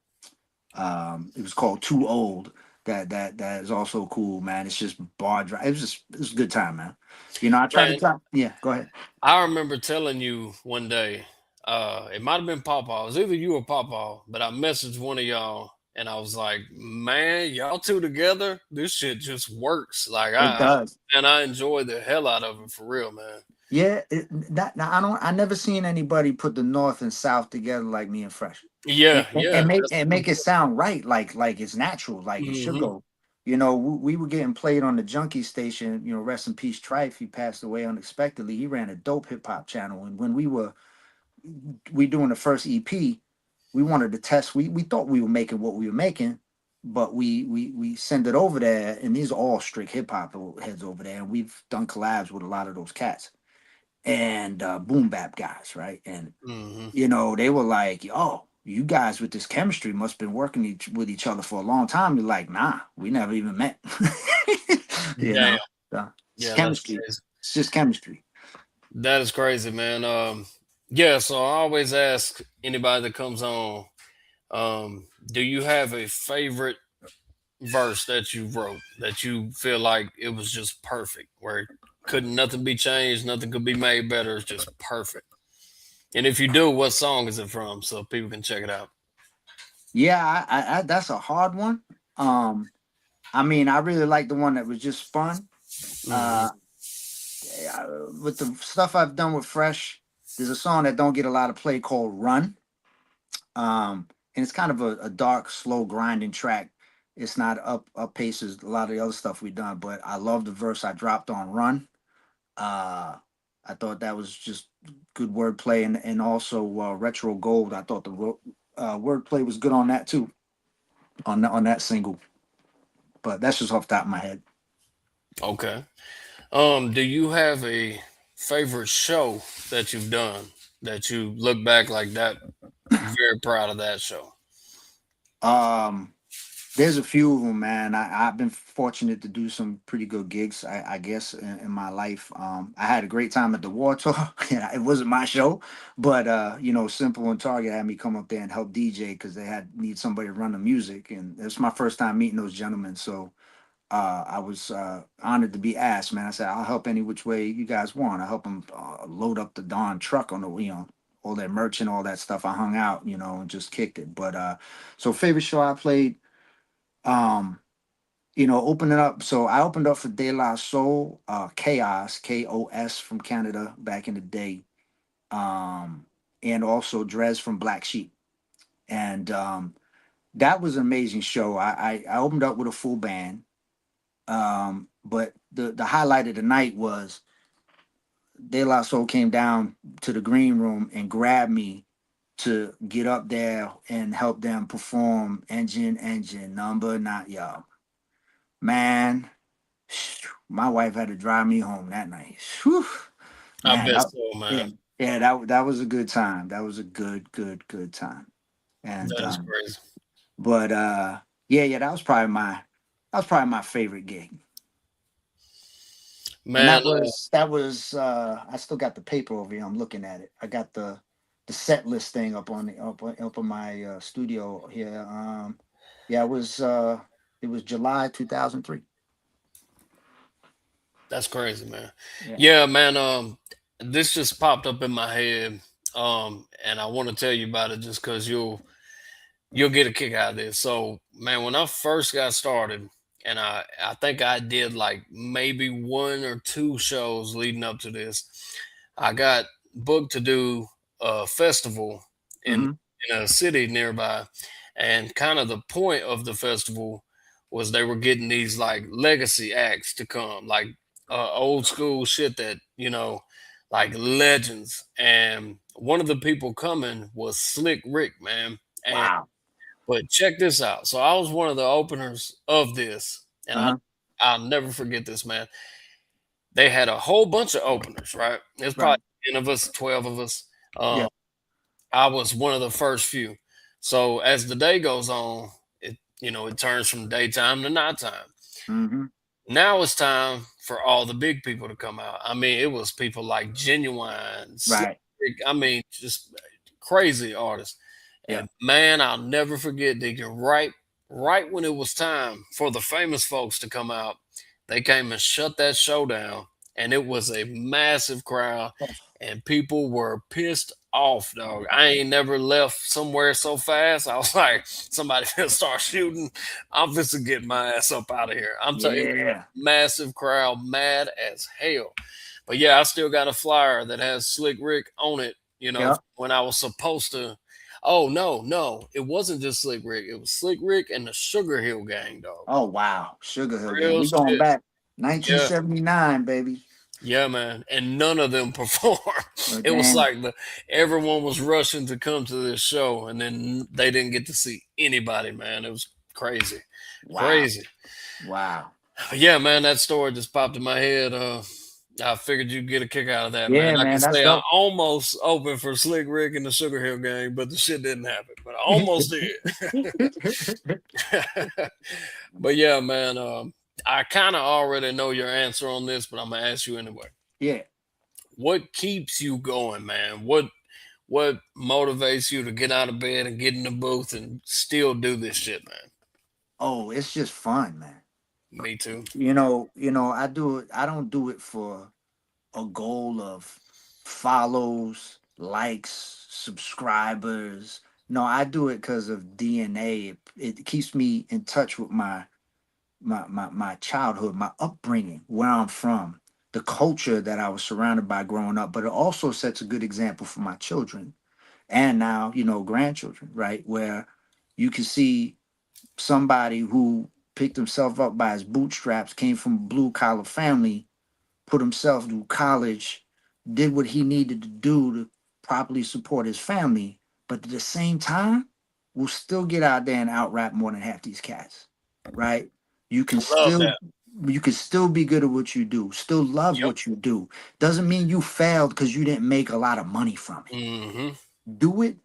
it was called Too Old. That is also cool, man. It's just bar drive. It was a good time, man. You know, I tried to Man, talk. Yeah, go ahead. I remember telling you one day, it might have been Pawpaw. It was either you or Pawpaw, but I messaged one of y'all and I was like, man, y'all two together, this shit just works. Like It does. and I enjoy the hell out of it for real, man. Yeah, I never seen anybody put the North and South together like me and Fresh. Yeah, and, yeah. That's and make it sound right, like it's natural, like it should hmm go. You know, we were getting played on the Junkie station. You know, rest in peace, Trife. He passed away unexpectedly. He ran a dope hip hop channel, and when we doing the first EP, we wanted to test. We thought we were making what we were making, but we send it over there, and these are all strict hip hop heads over there, and we've done collabs with a lot of those cats and boom bap guys, right? And hmm you know, they were like, "Oh, you guys with this chemistry must have been working with each other for a long time." You're like, "Nah, we never even met." you Yeah, know, so it's yeah, that's chemistry. crazy. It's just chemistry. That is crazy, man. Yeah, so I always ask anybody that comes on, do you have a favorite verse that you wrote that you feel like it was just perfect, where couldn't nothing be changed, nothing could be made better, it's just perfect. And if you do, what song is it from so people can check it out? Yeah, I that's a hard one. I mean, I really like the one that was just fun. hmm Uh, with the stuff I've done with Fresh, there's a song that don't get a lot of play called "Run." And it's kind of a dark, slow, grinding track. It's not up pace as a lot of the other stuff we've done, but I love the verse I dropped on "Run." Uh, I thought that was just good wordplay, and also "Retro Gold." I thought the wordplay was good on that too, on that single. But that's just off the top of my head. Okay. Do you have a favorite show that you've done that you look back like that, very proud of that show? Um, there's a few of them, man. I've been fortunate to do some pretty good gigs, I guess, in my life. I had a great time at the War Tour. Yeah, it wasn't my show, but you know, Simple and Target had me come up there and help DJ because they had need somebody to run the music, and it's my first time meeting those gentlemen. So I was honored to be asked, man. I said, I'll help any which way you guys want. I help them load up the Dawn truck on the, you know, all that merch and all that stuff. I hung out, you know, and just kicked it. But so favorite show I played, um, you know, opening up. So I opened up for De La Soul, Chaos, KOS from Canada back in the day, um, and also Drez from Black Sheep. And that was an amazing show. I opened up with a full band. But the highlight of the night was De La Soul came down to the green room and grabbed me to get up there and help them perform engine number not y'all. Man, my wife had to drive me home that night. Whew. I Man, bet that, so, yeah, man. yeah, that was a good time. That was a good time. And That is crazy. but yeah, that was probably my favorite gig. And Man, that was I still got the paper over here. I'm looking at it. I got the set list thing up on my studio here. Yeah, it was July 2003. that's crazy, man. Yeah. Yeah, man. This just popped up in my head. And I want to tell you about it just because you'll get a kick out of this. So, man, when I first got started, and I think I did like maybe one or two shows leading up to this, I got booked to do a festival in Mm-hmm. in a city nearby, and kind of the point of the festival was they were getting these like legacy acts to come, like old school shit that like legends. And one of the people coming was Slick Rick, man. And Wow. but check this out. So I was one of the openers of this, and Uh-huh. I'll never forget this, man. They had a whole bunch of openers, right? There's probably Right. 10 of us, 12 of us. Yeah. I was one of the first few. So as the day goes on, it turns from daytime to nighttime. Mm-hmm. Now it's time for all the big people to come out. I mean, it was people like Genuine, Slick Right. Rick, I mean, just crazy artists. Yeah. And man, I'll never forget, Deacon, right when it was time for the famous folks to come out, they came and shut that show down. And it was a massive crowd, and people were pissed off, dog. I ain't never left somewhere so fast. I was like, somebody gonna start shooting. I'm just to get my ass up out of here. I'm telling you, Yeah. massive crowd, mad as hell. But yeah, I still got a flyer that has Slick Rick on it. Yeah. When I was supposed to. Oh no, it wasn't just Slick Rick. It was Slick Rick and the Sugar Hill Gang, dog. Oh wow. Sugar Hill Gang. Real We going shit. back Yeah. 1979, baby. Yeah, man, and none of them performed. Oh, It was damn. like everyone was rushing to come to this show, and then they didn't get to see anybody. Man, it was crazy, Wow. crazy. Wow. But yeah, man, that story just popped in my head. I figured you'd get a kick out of that, man. Yeah, I can man. That's say I dope. almost opened for Slick Rick and the Sugar Hill Gang, but the shit didn't happen. But I almost did. But yeah, man. I kind of already know your answer on this, but I'm gonna ask you anyway. Yeah. What keeps you going, man? What motivates you to get out of bed and get in the booth and still do this shit, man? Oh, it's just fun, man. Me too. I do it. I don't do it for a goal of follows, likes, subscribers. No, I do it because of DNA. It keeps me in touch with my childhood, my upbringing, where I'm from, the culture that I was surrounded by growing up. But it also sets a good example for my children and now, grandchildren, right? Where you can see somebody who picked himself up by his bootstraps, came from a blue collar family, put himself through college, did what he needed to do to properly support his family, but at the same time, will still get out there and out rap more than half these cats, right? You can Love still that. you can still be good at what you do, still love Yep. what you do. Doesn't mean you failed because you didn't make a lot of money from it. Mm-hmm. Do it.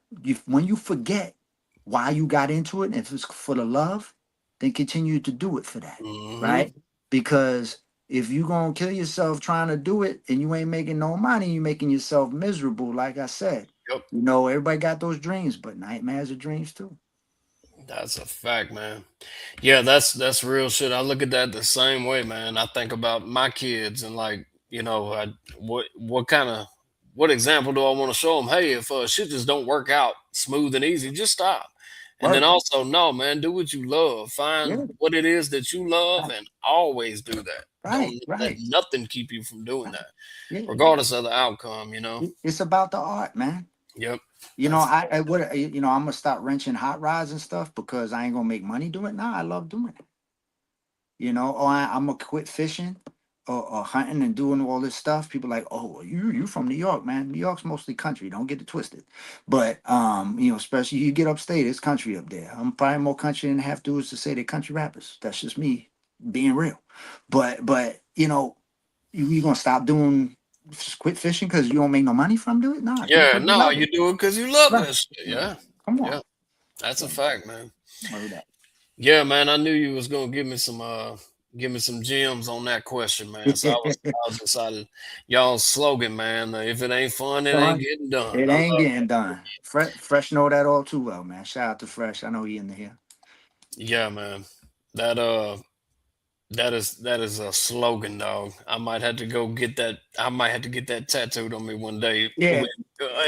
When you forget why you got into it, and if it's for the love, then continue to do it for that, Mm-hmm. right? Because if you gonna kill yourself trying to do it and you ain't making no money, you making yourself miserable. Like I said, Yep. everybody got those dreams, but nightmares are dreams too. That's a fact, man. Yeah, that's real shit. I look at that the same way, man. I think about my kids and like, what example do I want to show them? Hey, if shit just don't work out smooth and easy, just stop. And then Work. also, no, man, do what you love. Yeah. Find what it is that you love and always do that. Right. Don't let Right. nothing keep you from doing Right. that, Yeah. regardless of the outcome. It's about the art, man. Yep. I, I'm gonna stop wrenching hot rods and stuff because I ain't gonna make money doing it. Nah, I love doing it. Or I'm gonna quit fishing or hunting and doing all this stuff, people like, oh, you from New York, man. New York's mostly country. Don't get it twisted. But especially you get upstate, it's country up there. I'm probably more country than half dudes to say they're country rappers. That's just me being real. But you gonna stop doing quit fishing because you don't make no money from doing it? Nah, do it Yeah, because you no, love you it. do it because you love Right. that shit. Yeah. Yeah, Come on. yeah, that's a So, fact, man. word that. Yeah, man, I knew you was gonna give me some gems on that question, man. So I was excited. Y'all slogan, man. If it ain't fun, it ain't Son, getting done. it I ain't love getting done. Fresh know that all too well, man. Shout out to Fresh. I know he in the here. Yeah, man. That that is a slogan, dog. I might have to go get that. I might have to get that tattooed on me one day. Yeah. With,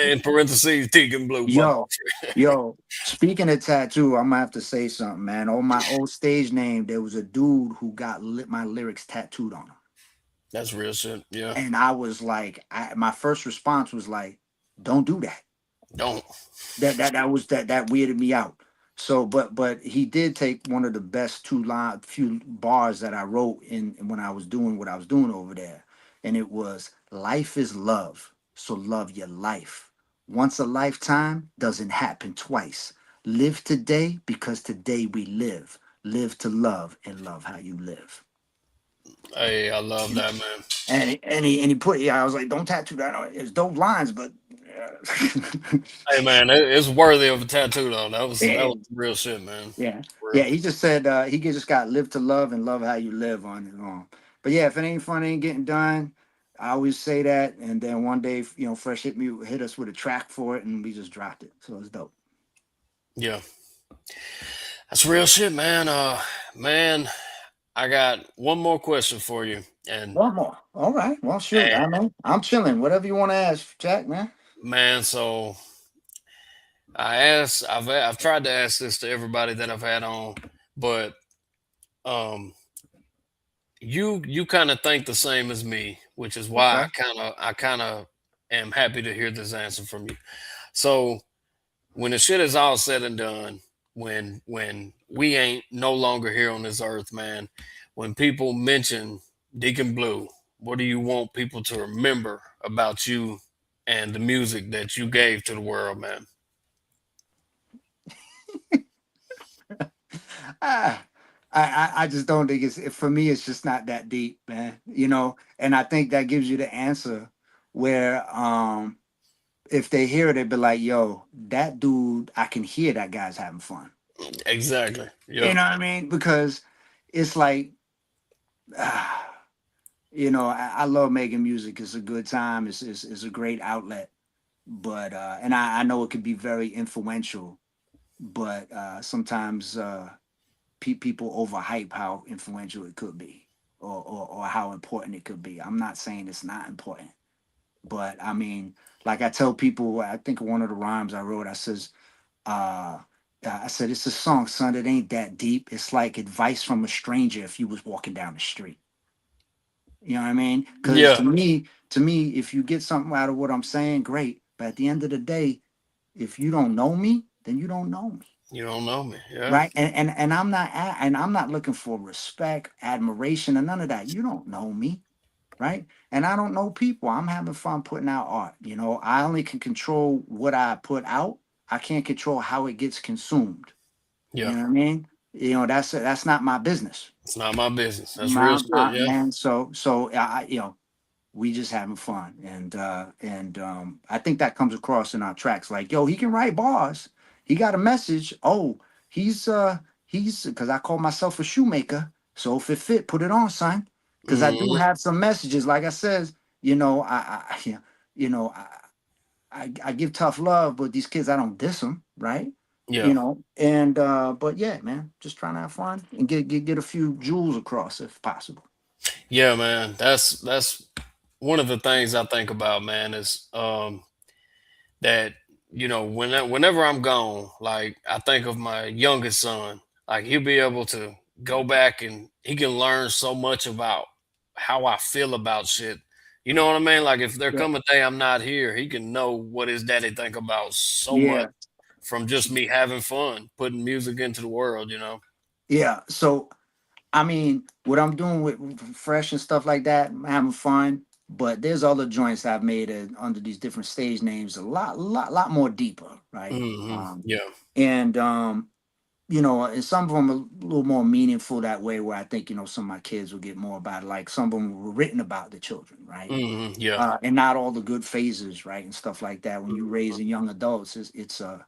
in parentheses, Deacon Blue. Fuck Yo, off. yo. Speaking of tattoo, I'm gonna have to say something, man. On my old stage name, there was a dude who got my lyrics tattooed on him, That's real shit. Yeah. and I was like, my first response was like, "Don't do that." Don't. That weirded me out. So, but he did take one of the best few bars that I wrote in when I was doing what I was doing over there, and it was life is love, so love your life. Once a lifetime doesn't happen twice. Live today because today we live. Live to love and love how you live. Hey, I love that, man. And he put, yeah, I was like, don't tattoo that on. It's dope lines, but Hey, man, it's worthy of a tattoo, though. That yeah. was real shit, man. Yeah, For yeah. real. He just said he just got live to love and love how you live on it. But yeah, if it ain't fun, it ain't getting done. I always say that, and then one day, Fresh hit us with a track for it, and we just dropped it. So it's dope. Yeah, that's real shit, man. Man, I got one more question for you, and One more. All right. Well, shoot. I know. I'm chilling. Whatever you want to ask, Jack, man. man, so I've tried to ask this to everybody that I've had on, but um, you kind of think the same as me, which is why Okay. I kind of am happy to hear this answer from you. So when the shit is all said and done, when we ain't no longer here on this earth, man, when people mention Deacon Blue, what do you want people to remember about you and the music that you gave to the world, man? Ah, I just don't think for me. It's just not that deep, man. And I think that gives you the answer where if they hear it, they'd be like, yo, that dude, I can hear that guy's having fun. Exactly. You Yep. know what I mean? Because it's like, ah, I love making music. It's a good time. It's a great outlet. But, and I know it can be very influential, but sometimes people overhype how influential it could be or how important it could be. I'm not saying it's not important, but I mean, like I tell people, I think one of the rhymes I wrote, uh, I said, it's a song, son. It ain't that deep. It's like advice from a stranger if you was walking down the street. You know what I mean? Because Yeah. to me, if you get something out of what I'm saying, great. But at the end of the day, if you don't know me, then you don't know me, You don't know me. Yeah. right? And I'm not looking for respect, admiration, or none of that. You don't know me, right? And I don't know people. I'm having fun putting out art. I only can control what I put out. I can't control how it gets consumed. You Yeah. know what I mean? That's not my business. It's not my business. That's real shit. Yeah. Man. So we just having fun, and I think that comes across in our tracks. Like, yo, he can write bars. He got a message. Oh, he's because I call myself a shoemaker. So if it fit, put it on, son. Because I do Hmm. have some messages. Like I says, I you know, I give tough love, but these kids I don't diss them, right? Yeah. And but yeah, man, just trying to have fun and get a few jewels across if possible. Yeah, man. That's one of the things I think about, man, is that whenever I'm gone, like I think of my youngest son, like he'll be able to go back and he can learn so much about how I feel about shit. You know what I mean? Like if there Yeah. come a day I'm not here, he can know what his daddy think about so much Yeah. from just me having fun, putting music into the world. Yeah. So I mean, what I'm doing with Fresh and stuff like that, I'm having fun. But there's other joints I've made under these different stage names, a lot more deeper, right? Yeah. And you know, and some of them are a little more meaningful that way, where I think, you know, some of my kids will get more about it. Like some of them were written about the children, right? Yeah. And not all the good phases, right, and stuff like that. When you Mhm. raising young adults, it's a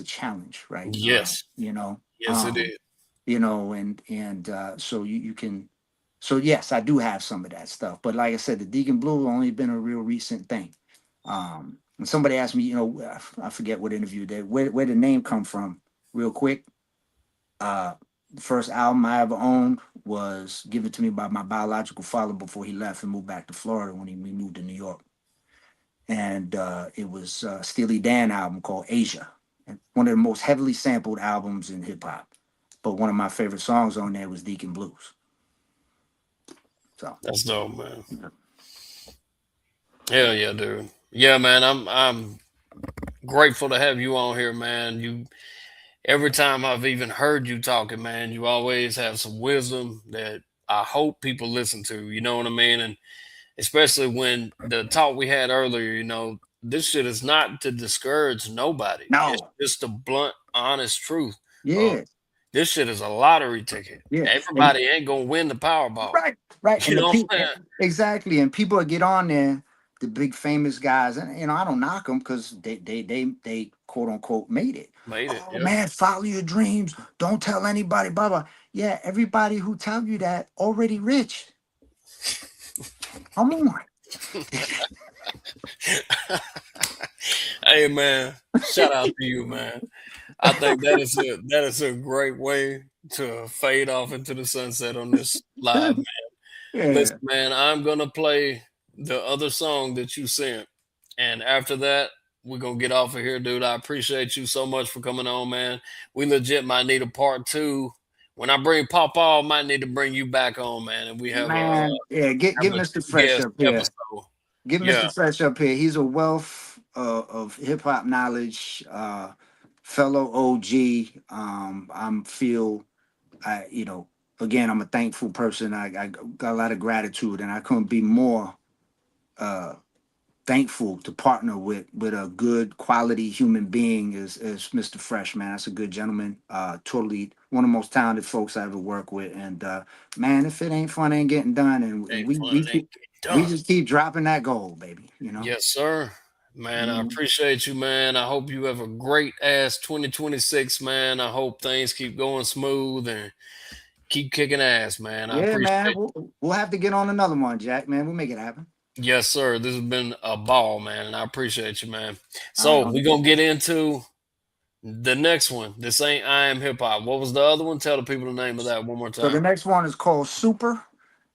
challenge, right? Yes. You know, Yes, it is. you know, and so you can, so yes, I do have some of that stuff. But like I said, the Deacon Blue only been a real recent thing. And somebody asked me, you know, I forget what interview that where the name come from, real quick. The first album I ever owned was given to me by my biological father before he left and moved back to Florida when we moved to New York. And it was Steely Dan album called Asia, and one of the most heavily sampled albums in hip hop. But one of my favorite songs on there was Deacon Blues. So That's dope, man. Hell yeah, dude. Yeah, man. I'm grateful to have you on here, man. You every time I've even heard you talking, man, you always have some wisdom that I hope people listen to. You know what I mean? And especially when the talk we had earlier, you know, this shit is not to discourage nobody. It's no, just the blunt, honest truth. Uh, yeah, this shit is a lottery ticket. yeah, and Everybody ain't gonna win the Powerball. right, You and the know what people I'm saying? exactly, and people that get on there, the big famous guys, and you know I don't knock them because they quote unquote made it. Made it. Oh Yeah. man, follow your dreams. Don't tell anybody. Blah blah. Yeah, everybody who tell you that already rich. Come on. Hey man, shout out to you, man. I think that is a great way to fade off into the sunset on this live, man. Yeah, Listen, man, I'm gonna play the other song that you sent, and after that, we're gonna get off of here, dude. I appreciate you so much for coming on, man. We legit might need a part two. When I bring Papa, I might need to bring you back on, man, and we man. Yeah, get have a Mr. Fresh guest up here. episode. Get Yeah, Mr. Fresh up here. He's a wealth of hip hop knowledge. Fellow OG. I'm feel I you know again I'm a thankful person. I got a lot of gratitude, and I couldn't be more uh thankful to partner with a good quality human being as Mr. Fresh, man. That's a good gentleman. Totally one of the most talented folks I ever work with. And man, if it ain't fun, it ain't getting done. And ain't we fun, we it ain't keep getting we done. just keep dropping that goal, baby. You know. Yes, sir. Man, I Mhm. appreciate you, man. I hope you have a great ass 2026, man. I hope things keep going smooth and keep kicking ass, man. I Yeah, man. appreciate We'll have to get on another one, Jack. Man, we'll make it happen. Yes, sir. This has been a ball, man, and I appreciate you, man. All right. So we're gonna get into the next one. This ain't I am hip hop. What was the other one? Tell the people the name of that one more So the time. next one is called Super.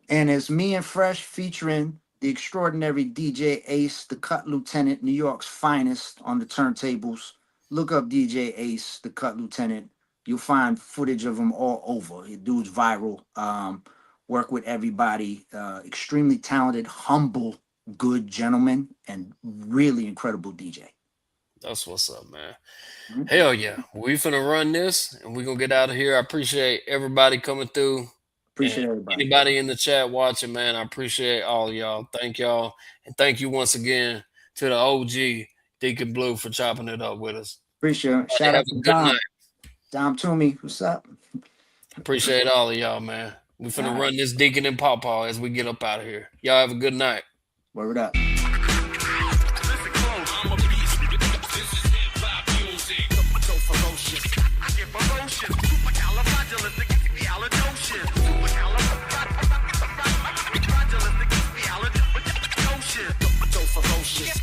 And it's me and Fresh featuring the extraordinary DJ Ace, the Cut Lieutenant, New York's finest on the turntables. Look up DJ Ace, the Cut Lieutenant. You'll find footage of him all over. The dude's viral. Work with everybody. Extremely talented, humble, good gentleman, and really incredible DJ. That's what's up, man. Mhm. Hell yeah. We finna run this and we're gonna get out of here. I appreciate everybody coming through. And Appreciate everybody. anybody in the chat watching, man, I appreciate all of y'all. Thank y'all. And thank you once again to the OG Deacon Blue for chopping it up with us. Appreciate it. Everybody Shout have out to a good Dom. night. Dom Toomey. What's up? Appreciate all of y'all, man. We finna All right. run this Deacon and Pawpaw as we get up out of here. Y'all have a good night. Word up. Listen close. I'm a beast. This is hip hop music. So ferocious. I get ferocious. Supercalifragilisticexpialidocious. Supercalifragilisticexpialidocious. So ferocious.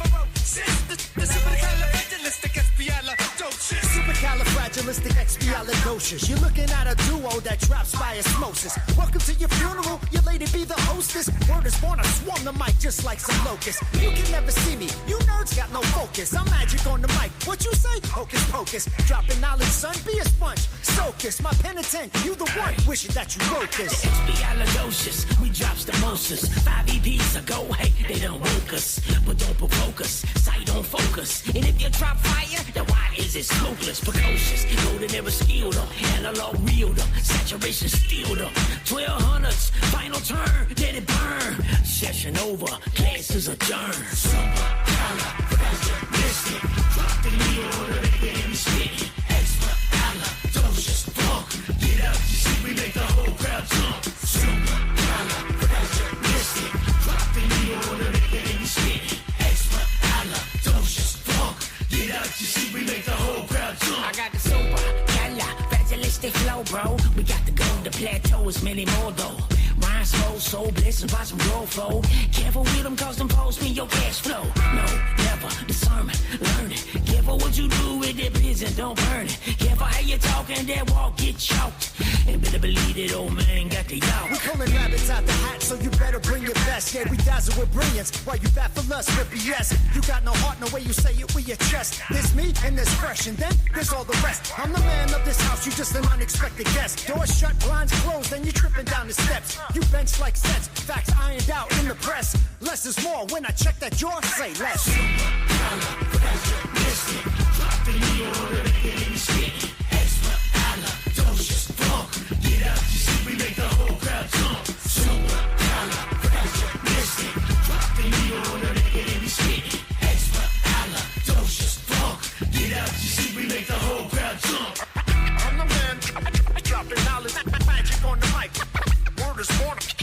Supercalifragilisticexpialidocious. You're looking at a duo that drops by osmosis. Welcome to your funeral, your lady be the hostess. Word is born, I swarm the mic just like some locusts. You can never see me, you nerds got no focus. I'm magic on the mic, what you say? Hocus pocus. Dropping knowledge, son, be a sponge. Socus, my penitent, you the one. Wishing that you wrote this. Expialidocious, we drops the mostest. 5 EPs ago, hey, they done woke us. But don't provoke us, sight on focus. And if you drop fire, then why is it smokeless, precocious, golden era skilled up, analog reeled up, saturation steeled up, 1200s, final turn, let it burn, session over, classes adjourned. Super, color, mystic, drop the needle on the damn shit, extra, dollar, docious, funk, get out, you see we make the whole crowd jump. Super, color, mystic, drop the needle on the damn shit, extra, dollar, docious, funk, get out, you see we make the whole crowd jump. I got the super, color, fragilistic flow, bro. We got the gold, the plateaus, many more though. Rhymes slow, so blessed by some growth flow. Careful with them, cause them posts me your cash flow. No, never, discernment, learn it. Careful what you do with that prison, don't burn it. Careful how you talk and that walk get choked. And better believe that old man got the yacht. We pulling rabbits out the hat, so you better bring your best. Yeah, we dazzle with brilliance, while you baffle us with BS. You got no heart, no way you say it with your chest. There's me and there's fresh, and then there's all the rest. I'm the man of this house, you just an unexpected guest. Doors shut, blinds closed, then you're tripping down the steps. You bench like sets, facts ironed out in the press. Less is more when I check that jaw, say less. Drop the needle on the damn shit, extra, dollar, docious, funk, get out, you see we make the whole crowd jump. Super, dollar, mystic, drop the needle on the damn shit, extra, dollar, docious, funk, get out, you see we make the whole crowd jump. I'm the man, dropping knowledge, magic on the mic. Word is born.